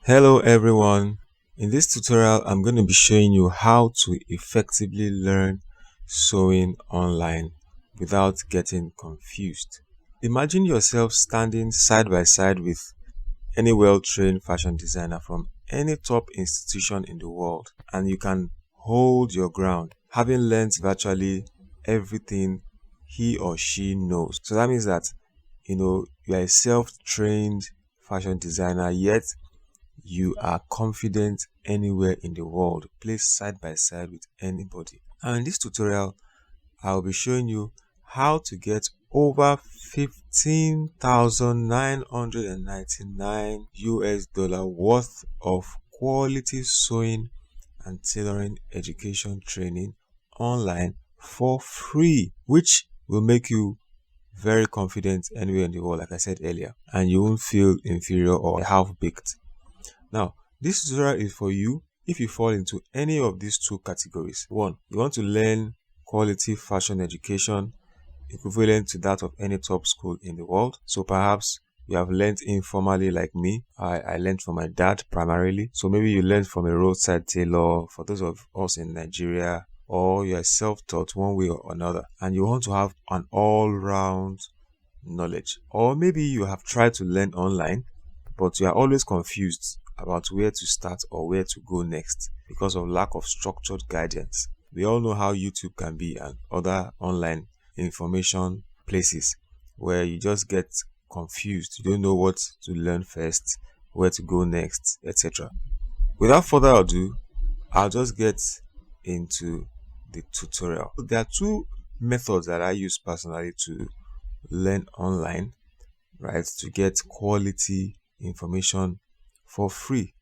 Hello everyone. In this tutorial, I'm going to be showing you how to effectively learn sewing online without getting confused. Imagine yourself standing side by side with any well-trained fashion designer from any top institution in the world, and you can hold your ground, having learned virtually everything he or she knows. So that means that you are a self-trained fashion designer, yet you are confident anywhere in the world, placed side by side with anybody. And in this tutorial, I'll be showing you how to get over 15,999 US dollar worth of quality sewing and tailoring education training online for free, which will make you very confident anywhere in the world, like I said earlier, and you won't feel inferior or half baked. Now, this tutorial is for you if you fall into any of these two categories. One, you want to learn quality fashion education equivalent to that of any top school in the world. So perhaps you have learned informally like me. I learned from my dad primarily. So maybe you learned from a roadside tailor for those of us in Nigeria, or you are self-taught one way or another, and you want to have an all-round knowledge. Or maybe you have tried to learn online, but you are always confused about where to start or where to go next because of lack of structured guidance. We all know how YouTube can be and other online information places where you just get confused. You don't know what to learn first, where to go next, etc. Without further ado, I'll just get into the tutorial. There are two methods that I use personally to learn online, right? To get quality information for free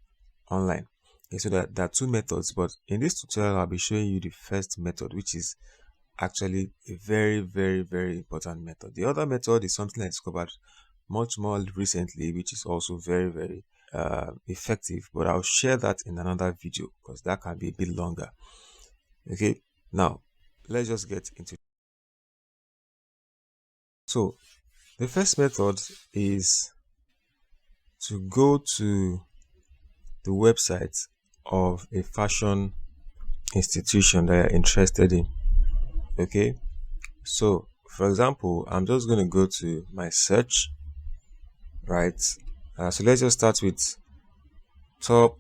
online. Okay, so there are two methods, but in this tutorial, I'll be showing you the first method, which is actually a very, very, very important method. The other method is something I discovered much more recently, which is also very, very effective, but I'll share that in another video because that can be a bit longer. Okay, now let's just get into it. So the first method is to go to the website of a fashion institution that you're interested in. Okay, so for example, I'm just going to go to my search, right? So let's just start with top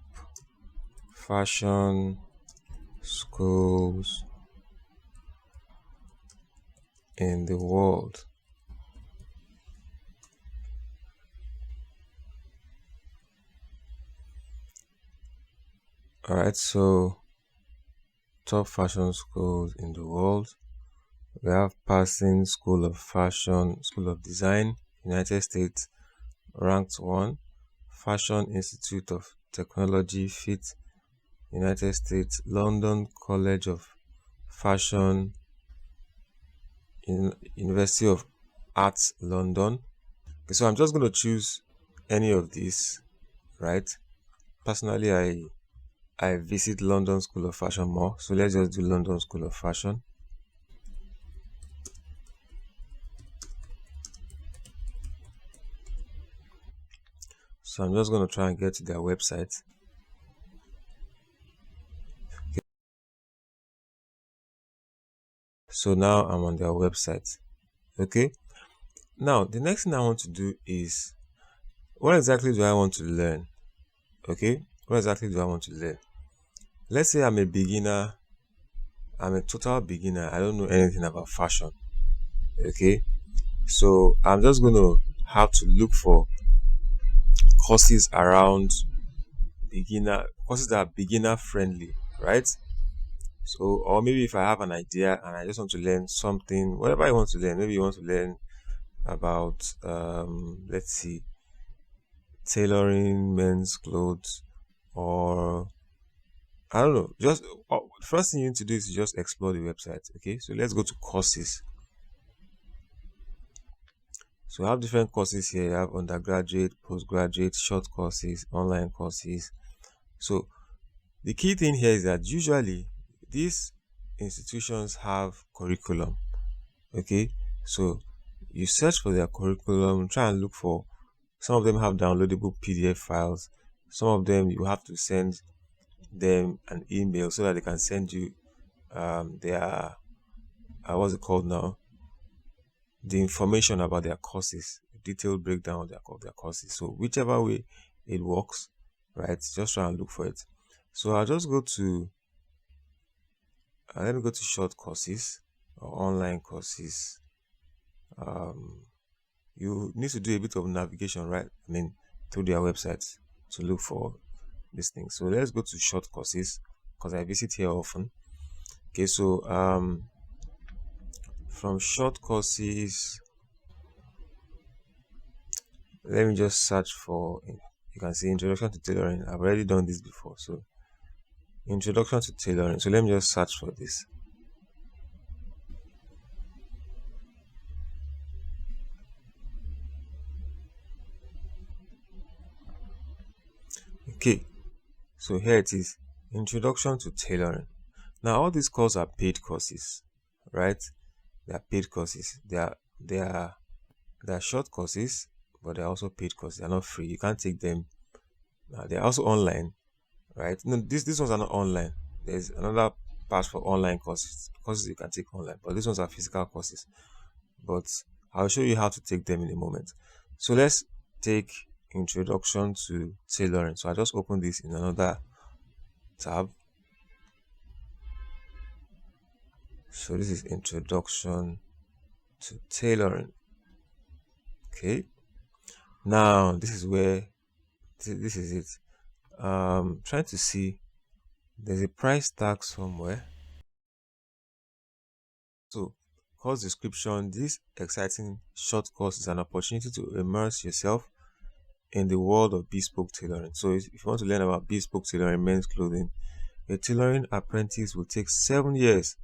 fashion schools in the world. All right, so top fashion schools in the world. We have Passing School of Fashion, School of Design, United States, ranked 1. Fashion Institute of Technology, FIT, United States. London College of Fashion, University of Arts, London. Okay, so I'm just going to choose any of these, right? Personally, I visit London School of Fashion more, so let's just do London School of Fashion. So I'm just going to try and get to their website. Okay. So now I'm on their website. Okay. Now the next thing I want to do is, what exactly do I want to learn? Okay. What exactly do I want to learn? Let's say I'm a beginner. I'm a total beginner. I don't know anything about fashion. Okay. So I'm just going to have to look for courses around courses that are beginner friendly, right? So, or maybe if I have an idea and I just want to learn something, whatever I want to learn, maybe you want to learn about, let's see, tailoring men's clothes, or I don't know, just first thing you need to do is just explore the website. Okay, so let's go to courses. So I have different courses here. I have undergraduate, postgraduate, short courses, online courses. So the key thing here is that usually these institutions have curriculum. Okay, so you search for their curriculum, try and look for, some of them have downloadable PDF files. Some of them you have to send them an email so that they can send you their what's it called now, the information about their courses, detailed breakdown of their courses. So whichever way it works, right? Just try and look for it. So I'll just go to let me go to short courses or online courses. You need to do a bit of navigation, right? I mean, through their websites to look for these things. So let's go to short courses because I visit here often. Okay, so from short courses, let me just search for. You can see introduction to tailoring. I've already done this before, so introduction to tailoring. So let me just search for this. Okay, so here it is. Introduction to tailoring. Now all these courses are paid courses, right? They are paid courses. They are short courses, but they're also paid courses. They're not free. You can't take them. They're also online, right? No, these ones are not online. There's another part for online courses you can take online, but these ones are physical courses. But I'll show you how to take them in a moment. So let's take introduction to tailoring. So I just open this in another tab. So this is introduction to tailoring. Okay. Now this is where this is it. Trying to see there's a price tag somewhere. So course description. This exciting short course is an opportunity to immerse yourself in the world of bespoke tailoring. So if you want to learn about bespoke tailoring men's clothing, a tailoring apprentice will take 7 years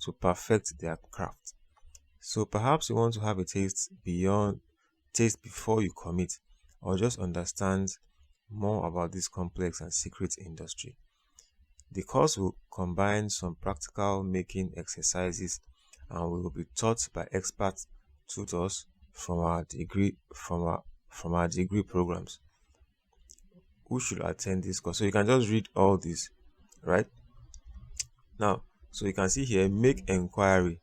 to perfect their craft. So perhaps you want to have a taste before you commit, or just understand more about this complex and secret industry. The course will combine some practical making exercises and will be taught by expert tutors from our degree programs. Who should attend this course? So you can just read all this, right? Now, so you can see here, make enquiry.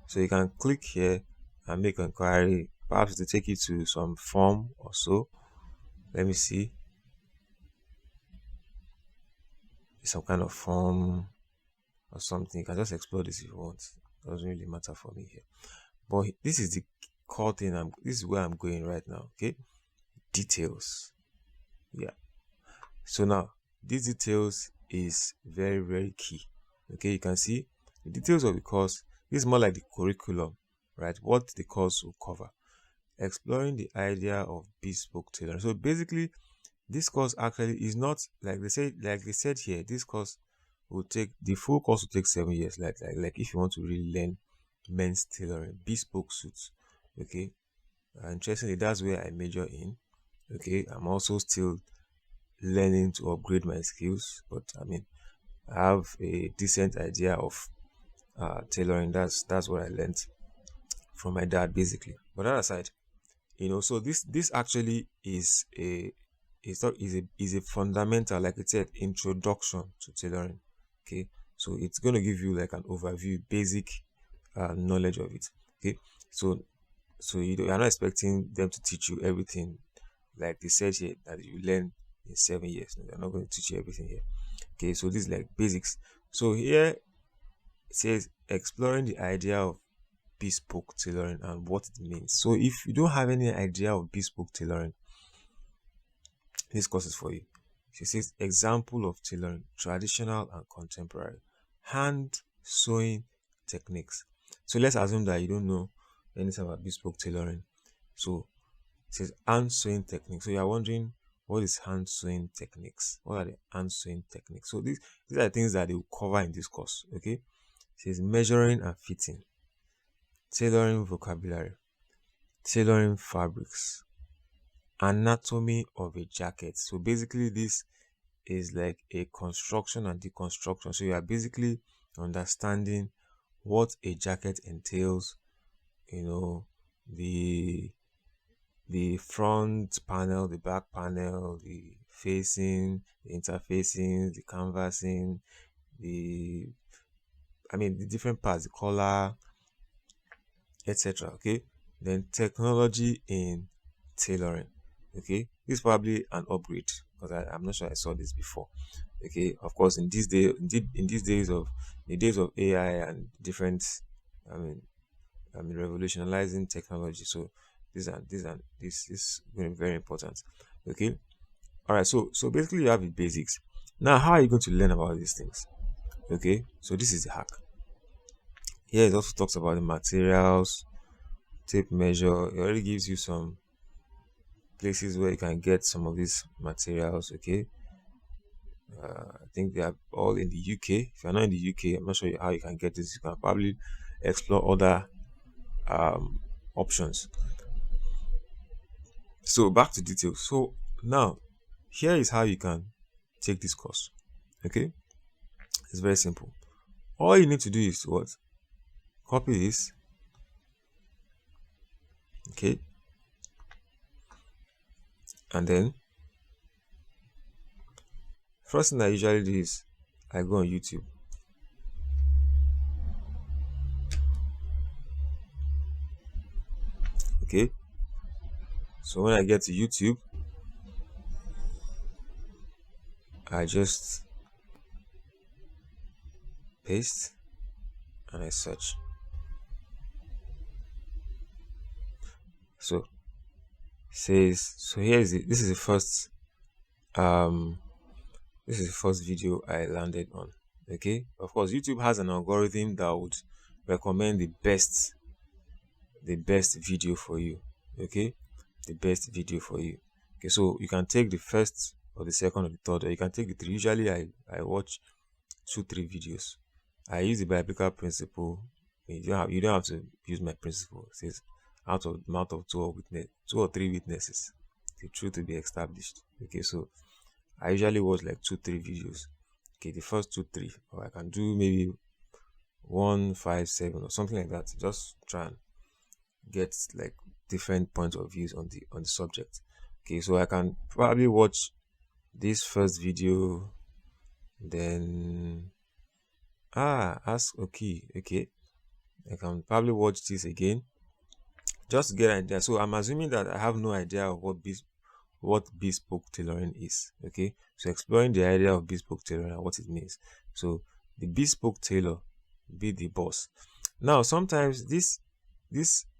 So you can click here and make enquiry. Perhaps to take you to some form or so. Let me see. Some kind of form or something. You can just explore this if you want. Doesn't really matter for me here. But this is the core thing. This is where I'm going right now. Okay. Details. Yeah. So now these details is very, very key. Okay, you can see the details of the course. This is more like the curriculum, right? What the course will cover. Exploring the idea of bespoke tailoring. So basically, this course actually is not like they said here. This course will take the full course will take 7 years. Like if you want to really learn men's tailoring, bespoke suits. Okay, interestingly, that's where I major in. Okay, I'm also still learning to upgrade my skills, but I mean, I have a decent idea of tailoring. That's what I learned from my dad, basically. But that aside, so this actually is a fundamental, like I said, introduction to tailoring. Okay, so it's going to give you like an overview, basic knowledge of it. Okay, so you're not expecting them to teach you everything like they said here that you learn in 7 years. No, they're not going to teach you everything here. Okay, so this is like basics. So here it says exploring the idea of bespoke tailoring and what it means. So if you don't have any idea of bespoke tailoring, this course is for you. She says example of tailoring, traditional and contemporary, hand sewing techniques. So let's assume that you don't know anything about bespoke tailoring. So it says hand sewing techniques. So you are wondering what is hand sewing techniques? What are the hand sewing techniques? So these are the things that they will cover in this course. Okay. It says measuring and fitting, tailoring vocabulary, tailoring fabrics, anatomy of a jacket. So basically this is like a construction and deconstruction. So you are basically understanding what a jacket entails, you know, the front panel, the back panel, the facing, the interfacing, the canvassing, the the different parts, the color, etc. Okay. Then technology in tailoring. Okay, this is probably an upgrade because I'm not sure I saw this before. Okay, of course, in these days, in these days of the days of AI and different, I mean, revolutionizing technology. So this is going to be very important. Okay, all right. So basically, you have the basics. Now, how are you going to learn about these things? Okay, so this is the hack. Here it also talks about the materials, tape measure. It already gives you some places where you can get some of these materials. Okay, I think they are all in the UK. If you're not in the UK, I'm not sure how you can get this. You can probably explore other options. So back to details. So now, here is how you can take this course. Okay, it's very simple. All you need to do is to what? Copy this. Okay, and then first thing I usually do is I go on YouTube. Okay, so when I get to YouTube, I just paste and I search. So says so here is it. Um this is the first video I landed on. Okay, of course YouTube has an algorithm that would recommend the best video for you. Okay, the best video for you. Okay, so you can take the first or the second or the third, or you can take the three. Usually I watch 2 3 videos. I use the biblical principle. You don't have to use my principle. It says out of the mouth of 2 or 3 witnesses, the truth will be established. Okay, so I usually watch like 2 3 videos. Okay, the first 2 3, or I can do maybe 1 5 7 or something like that. Just try and get like different points of views on the subject. Okay, so I can probably watch this first video, then ask okay. I can probably watch this again just to get an idea. So I'm assuming that I have no idea of what bespoke tailoring is. Okay, so exploring the idea of bespoke tailoring and what it means. So the bespoke tailor be the boss. Now sometimes this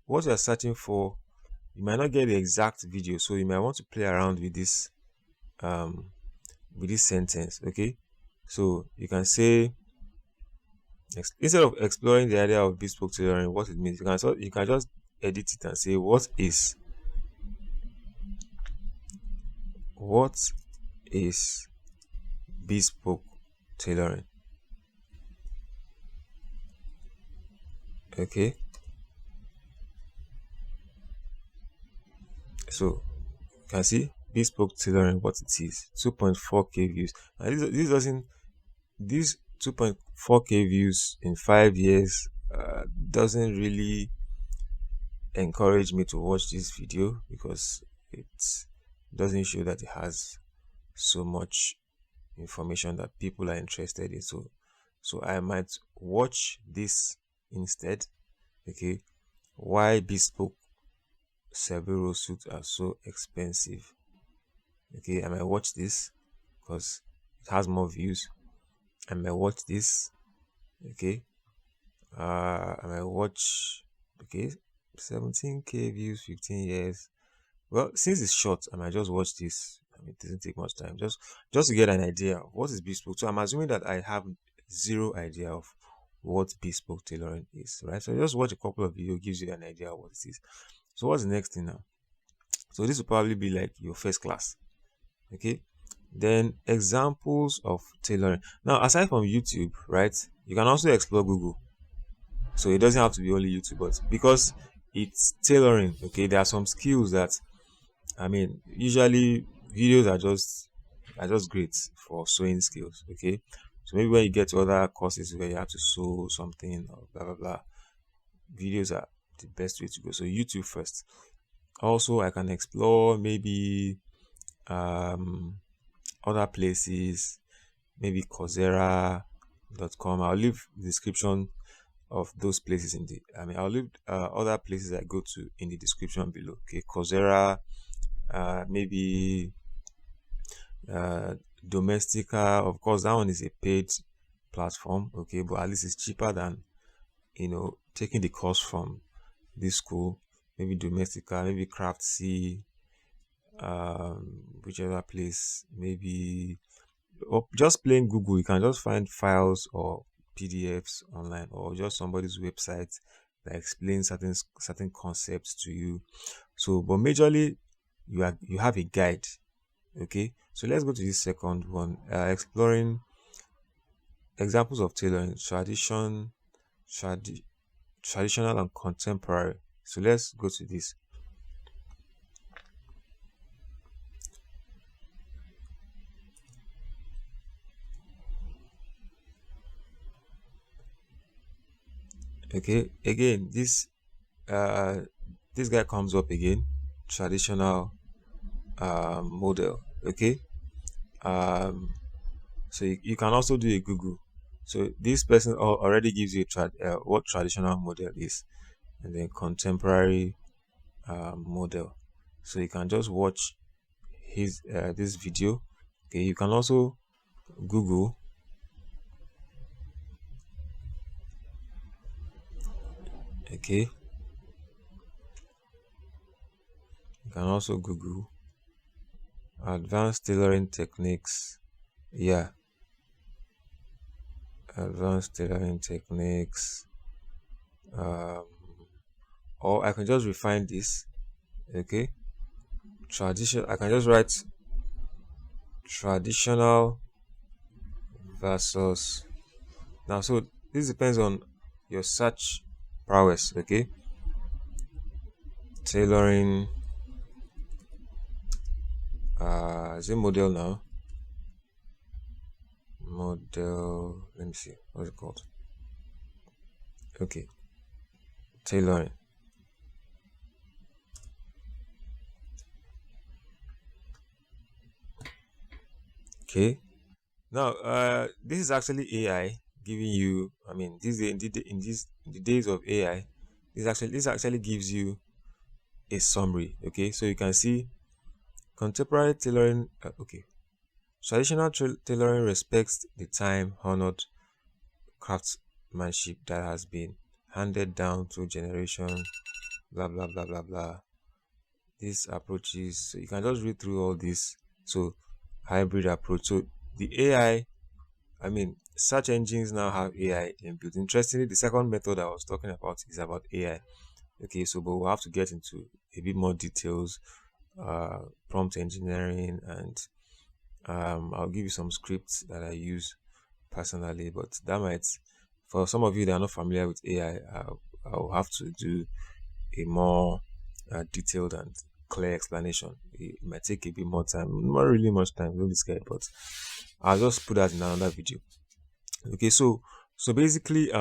what you are searching for, you might not get the exact video, so you might want to play around um with this sentence. Okay, so you can say instead of exploring the idea of bespoke tailoring, what it means, you can just edit it and say what is bespoke tailoring. Okay, so you can see bespoke tailoring, what it is. 2.4k views, and this 2.4k views in 5 years doesn't really encourage me to watch this video because it doesn't show that it has so much information that people are interested in. So I might watch this instead. Okay, why bespoke Severo suits are so expensive. Okay, I might watch this because it has more views. I might watch this. Okay, I might watch. Okay, 17k views, 15 years. Well, since it's short, I might just watch this. It doesn't take much time. Just to get an idea of what is bespoke. So I'm assuming that I have zero idea of what bespoke tailoring is, right? So just watch a couple of videos, gives you an idea of what it is. So what's the next thing now? So this will probably be like your first class. Okay. Then examples of tailoring. Now, aside from YouTube, right, you can also explore Google. So it doesn't have to be only YouTube, but because it's tailoring, okay, there are some skills that usually videos are just great for sewing skills. Okay, so maybe when you get to other courses where you have to sew something or blah blah blah, videos are the best way to go. So YouTube first. Also, I can explore maybe um other places, maybe Coursera.com. I'll leave the description of those places in the, I'll leave other places I go to in the description below. Okay, Coursera, maybe uh, Domestika. Of course, that one is a paid platform. Okay, but at least it's cheaper than taking the course from this school. Maybe Domestika, maybe Craftsy, whichever place, maybe, or just plain Google. You can just find files or PDFs online, or just somebody's website that explains certain concepts to you. So, but majorly, you have a guide. Okay, so let's go to this second one. Exploring examples of tailoring, tradi- traditional and contemporary. So let's go to this. Okay, again, uh this guy comes up again. Traditional model. Okay, um so you can also do a Google. So this person already gives you what traditional model is, and then contemporary model. So you can just watch his this video. Okay, you can also Google. Okay, you can also Google advanced tailoring techniques. Yeah, advanced tailoring techniques. Um, or I can just refine this. Okay, tradition. I can just write traditional versus now. So this depends on your search prowess. Okay, tailoring. Is it model now? Model. Let me see. What's it called? Okay, tailoring. Okay. Now, this is actually AI giving you. I mean, in the days of AI, this actually gives you a summary. Okay, so you can see contemporary tailoring. Okay, traditional tailoring respects the time-honored craftsmanship that has been handed down through generation. Blah blah blah blah blah. These approaches. So you can just read through all this. So hybrid approach. So the I mean, search engines now have AI inbuilt. Interestingly, the second method I was talking about is about AI. Okay, so but we'll have to get into a bit more details, prompt engineering, and I'll give you some scripts that I use personally. But that might, for some of you that are not familiar with AI, I'll have to do a more detailed and clear explanation. It might take a bit more time, not really much time, don't be scared, but I'll just put that in another video. Okay, so basically,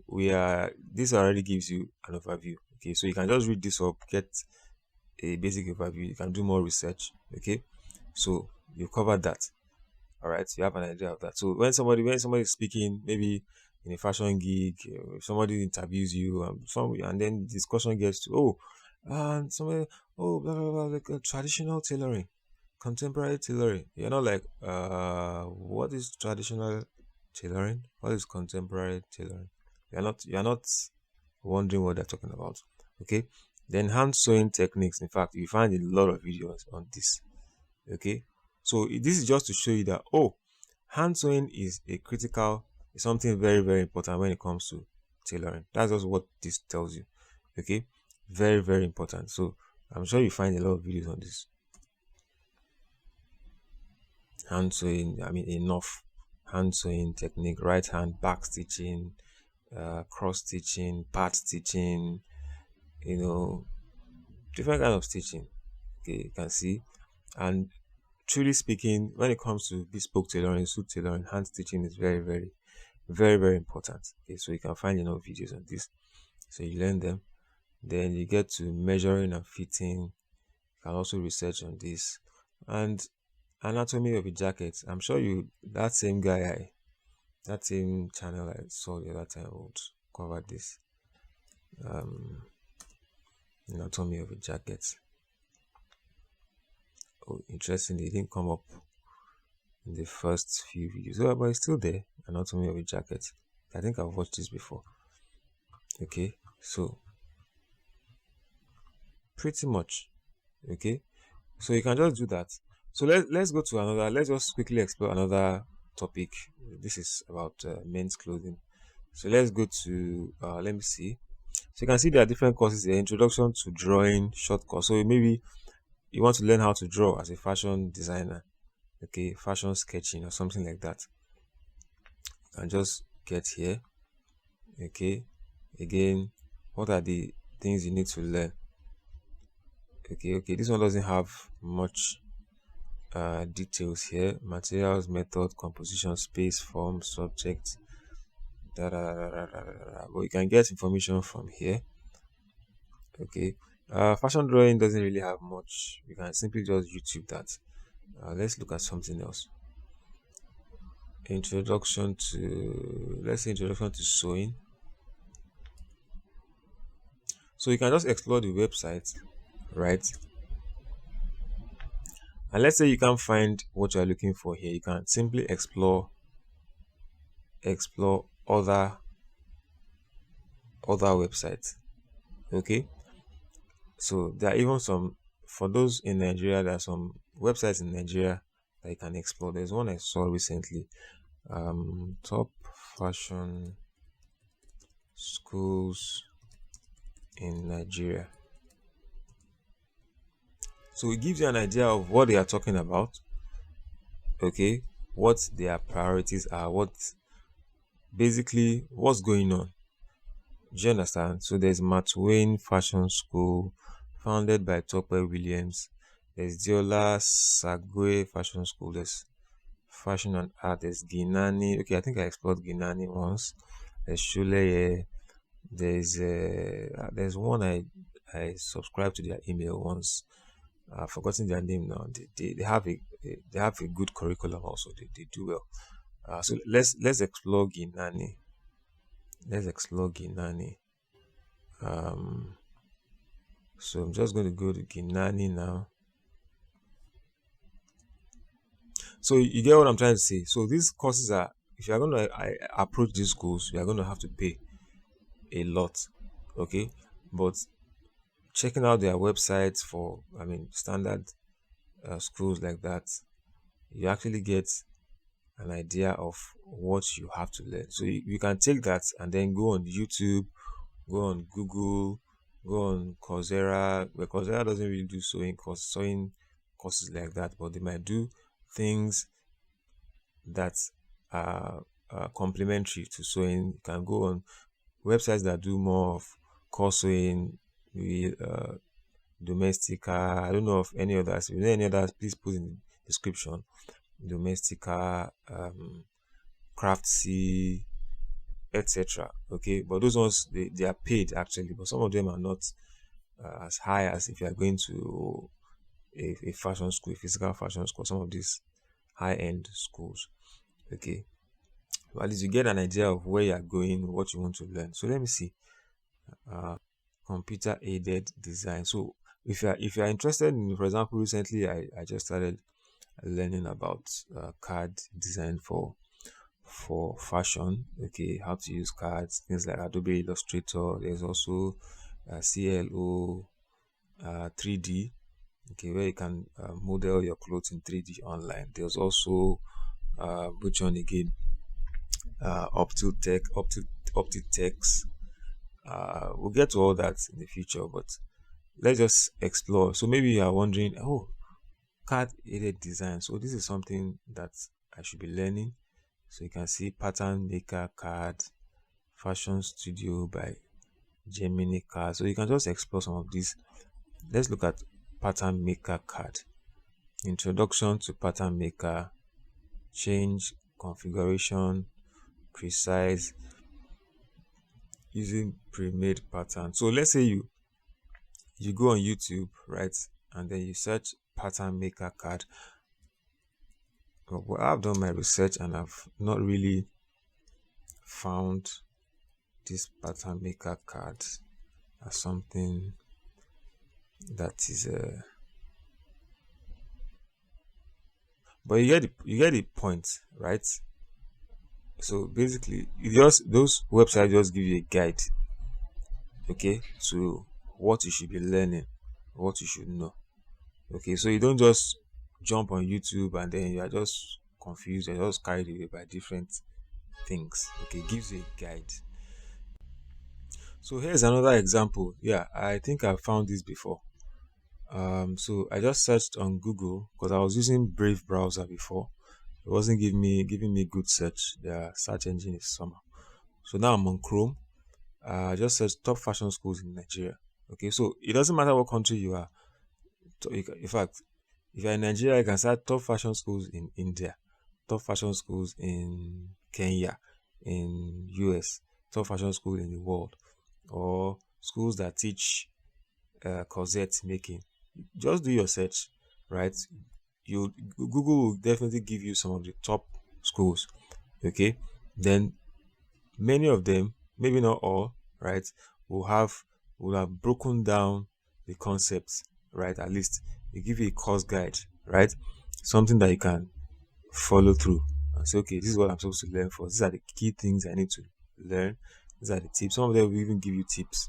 we are this already gives you an overview. Okay, so you can just read this up, get a basic overview. You can do more research. Okay, so you've covered that. All right, you have an idea of that. So when somebody is speaking, maybe in a fashion gig, if somebody interviews you, and then discussion gets to, and somebody, blah blah blah, like traditional tailoring, contemporary tailoring. You're not like, what is traditional tailoring? What is contemporary tailoring? You're not wondering what they're talking about. Okay. Then hand sewing techniques. In fact, you find a lot of videos on this. Okay. So this is just to show you that, hand sewing is something very, very important when it comes to tailoring. That's just what this tells you. Okay. Very, very important. So I'm sure you find a lot of videos on this. Hand sewing, I mean, enough hand sewing technique, right hand back stitching, cross stitching, part stitching, you know, different kind of stitching. Okay, you can see. And truly speaking, when it comes to bespoke tailoring, suit tailoring, hand stitching is very, very, very, very important. Okay, so you can find enough videos on this. So you learn them. Then you get to measuring and fitting. You can also research on this. And Anatomy of a jacket. I'm sure you that same guy that same channel I saw the other time would cover this. Anatomy of a jacket. Oh, interestingly, it didn't come up in the first few videos. Oh, but it's still there. Anatomy of a jacket. I think I've watched this before. Okay, so pretty much. Okay, so you can just do that. So let's go to another. Let's just quickly explore another topic. This is about men's clothing. So let's go to let me see. So you can see there are different courses here. Introduction to drawing, short course. So maybe you want to learn how to draw as a fashion designer. Okay, fashion sketching or something like that. You can just get here. Okay, again, what are the things you need to learn? Okay, this one doesn't have much details here: materials, method, composition, space, form, subject, but you can get information from here. Okay, fashion drawing doesn't really have much. You can simply just YouTube that. Let's look at something else. Introduction to, let's say, introduction to sewing. So you can just explore the website, right? And let's say you can't find what you are looking for here, you can simply explore other websites. Okay, so there are even some, for those in Nigeria, there are some websites in Nigeria that you can explore. There's one I saw recently, top fashion schools in Nigeria. So it gives you an idea of what they are talking about. Okay, what their priorities are, what basically what's going on. Do you understand? So there's Matwain Fashion School, founded by Topper Williams. There's Diola Sagwe Fashion School. There's Fashion and Art. There's Ginani. Okay, I think I explored Ginani once. There's Shuleye. There's one I subscribed to their email once. I've forgotten their name now. They have a good curriculum also. They do well. So let's explore Ginani. Let's explore Ginani. So I'm just going to go to Ginani now. So you get what I'm trying to say. So these courses are, if you're going to approach these schools, you're going to have to pay a lot. Okay, but checking out their websites for, I mean, standard schools like that, you actually get an idea of what you have to learn. So you can take that and then go on YouTube, go on Google, go on Coursera. But Coursera doesn't really do sewing courses like that, but they might do things that are complementary to sewing. You can go on websites that do more of core sewing, maybe Domestica. I don't know of any others. If you know any others, please put in the description. Domestica, Craftsy, etc. Okay, but those ones they are paid actually, but some of them are not as high as if you are going to a fashion school, a physical fashion school, some of these high-end schools. Okay, well, at least you get an idea of where you are going, what you want to learn. So let me see. Computer aided design. So if you are interested in, for example, recently I just started learning about card design for fashion. Okay, how to use cards, things like Adobe Illustrator. There's also CLO 3D. Okay, where you can model your clothes in 3D online. There's also which one again? Optitex. We'll get to all that in the future, but let's just explore. So maybe you are wondering, oh, card aided design. So this is something that I should be learning. So you can see pattern maker card, fashion studio by Gemini card. So you can just explore some of these. Let's look at pattern maker card. Introduction to pattern maker, change configuration, precise, using pre-made pattern. So let's say you go on YouTube, right, and then you search pattern maker card. Well, I've done my research and I've not really found this pattern maker card as something that is but you get the point, right? So basically, it just those websites just give you a guide, okay, to what you should be learning, what you should know. Okay, so you don't just jump on YouTube and then you are just confused, you're just carried away by different things. Okay, it gives you a guide. So here's another example. Yeah, I think I found this before. So I just searched on Google because I was using Brave browser before. It wasn't giving me good search. Their search engine is somehow. So now I'm on Chrome. I just searched top fashion schools in Nigeria. Okay, so it doesn't matter what country you are. In fact, if you're in Nigeria, you can start top fashion schools in India, top fashion schools in Kenya, in US, top fashion school in the world, or schools that teach corset making. Just do your search, right? You Google will definitely give you some of the top schools. Okay, then many of them, maybe not all, right, will have will have broken down the concepts, right? At least they give you a course guide, right? Something that you can follow through and say, okay, this is what I'm supposed to learn for. These are the key things I need to learn. These are the tips. Some of them will even give you tips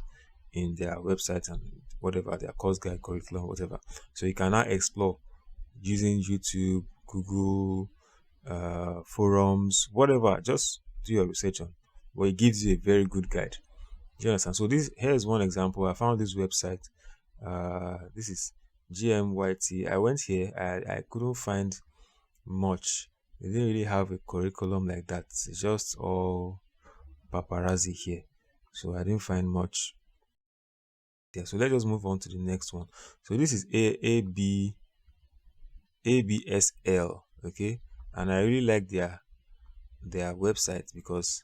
in their website and whatever, their course guide, curriculum, whatever. So you can now explore using YouTube, Google, forums, whatever. Just do your research on. But it gives you a very good guide. Do you understand? So this here's one example. I found this website. This is GMYT. I went here. I couldn't find much. They didn't really have a curriculum like that. It's just all paparazzi here. So I didn't find much. Yeah. So let's just move on to the next one. So this is ABSL. Okay, and I really like their website because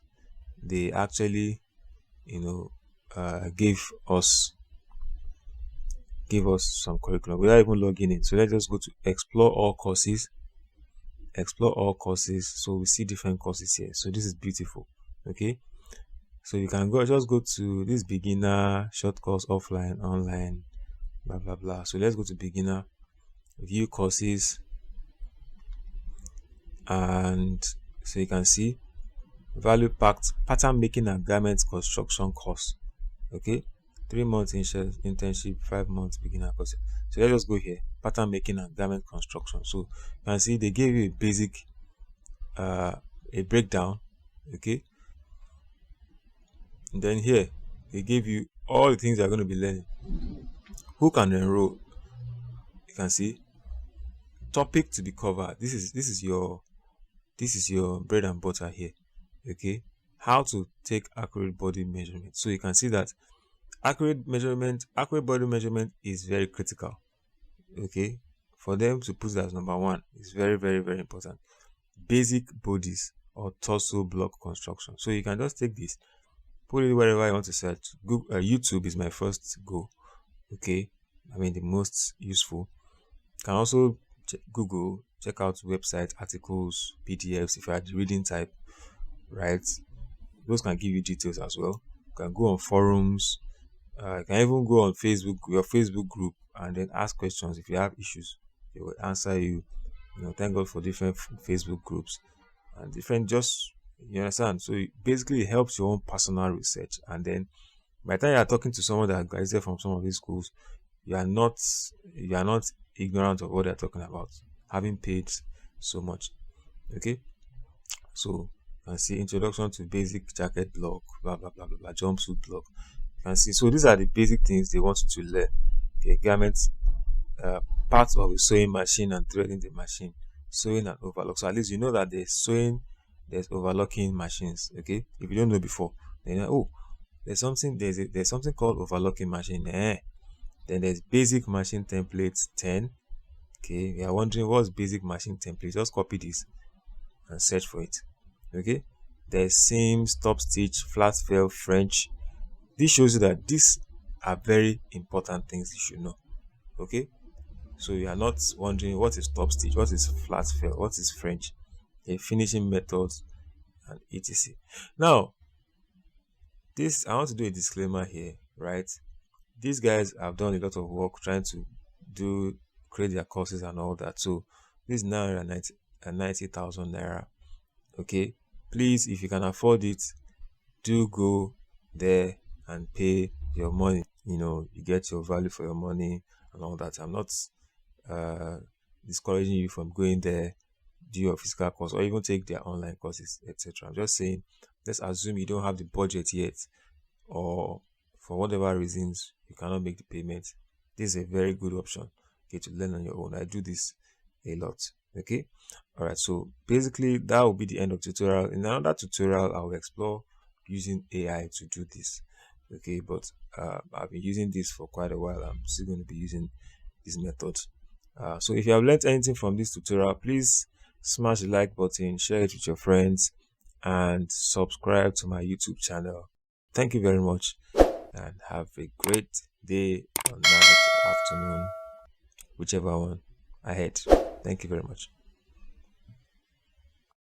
they actually, you know, gave us some curriculum without even logging in. So let's just go to explore all courses. Explore all courses. So we see different courses here. So this is beautiful. Okay. So you can go to this beginner, short course, offline, online, blah blah blah. So let's go to beginner, view courses, and so you can see value packed pattern making and garment construction course. Okay, 3 months internship, 5 months beginner course. So let's just go here, pattern making and garment construction. So you can see they gave you a basic, a breakdown. Okay, and then here they give you all the things you're going to be learning. Who can enroll? You can see topic to be covered. This is your bread and butter here. Okay, how to take accurate body measurement. So you can see that accurate body measurement is very critical. Okay, for them to put that as number one is very very very important. Basic bodies or torso block construction. So you can just take this, put it wherever you want to search. Google, YouTube is my first go. Okay, I mean the most useful. You can also Google, check out website articles, PDFs if you are the reading type, right? Those can give you details as well. You can go on forums. You can even go on Facebook, your Facebook group, and then ask questions if you have issues. They will answer you. Thank God for different Facebook groups and different. Just you understand. So basically, it helps your own personal research, and then by the time you are talking to someone that graduated from some of these schools, you are not ignorant of what they're talking about, having paid so much. Okay, so you can see introduction to basic jacket block, blah blah blah blah, blah jumpsuit block. You can see, so these are the basic things they want you to learn. Okay, garments, parts of a sewing machine and threading the machine, sewing and overlock. So at least you know that there's overlocking machines. Okay, if you don't know before, then there's something called overlocking machine. Then there's basic machine templates 10. Okay, you are wondering what's basic machine template? Just copy this and search for it. Okay, there's seams, top stitch, flat fell, French. This shows you that these are very important things you should know. Okay, So you are not wondering what is top stitch, what is flat fell, what is French, a finishing methods, and etc. Now, this I want to do a disclaimer here, right? These guys have done a lot of work trying to do create their courses and all that. So this is 990,000 naira. Okay, please, if you can afford it, do go there and pay your money. You get your value for your money and all that. I'm not uh discouraging you from going there, do your physical course, or even take their online courses, etc. I'm just saying, let's assume you don't have the budget yet, or for whatever reasons you cannot make the payment. This is a very good option, okay, to learn on your own. I do this a lot. Okay, all right. So basically, that will be the end of tutorial. In another tutorial, I will explore using AI to do this. Okay, but I've been using this for quite a while. I'm still going to be using this method. So if you have learned anything from this tutorial, please smash the like button, share it with your friends, and subscribe to my YouTube channel. Thank you very much, and have a great day or night, afternoon, whichever one ahead. Thank you very much.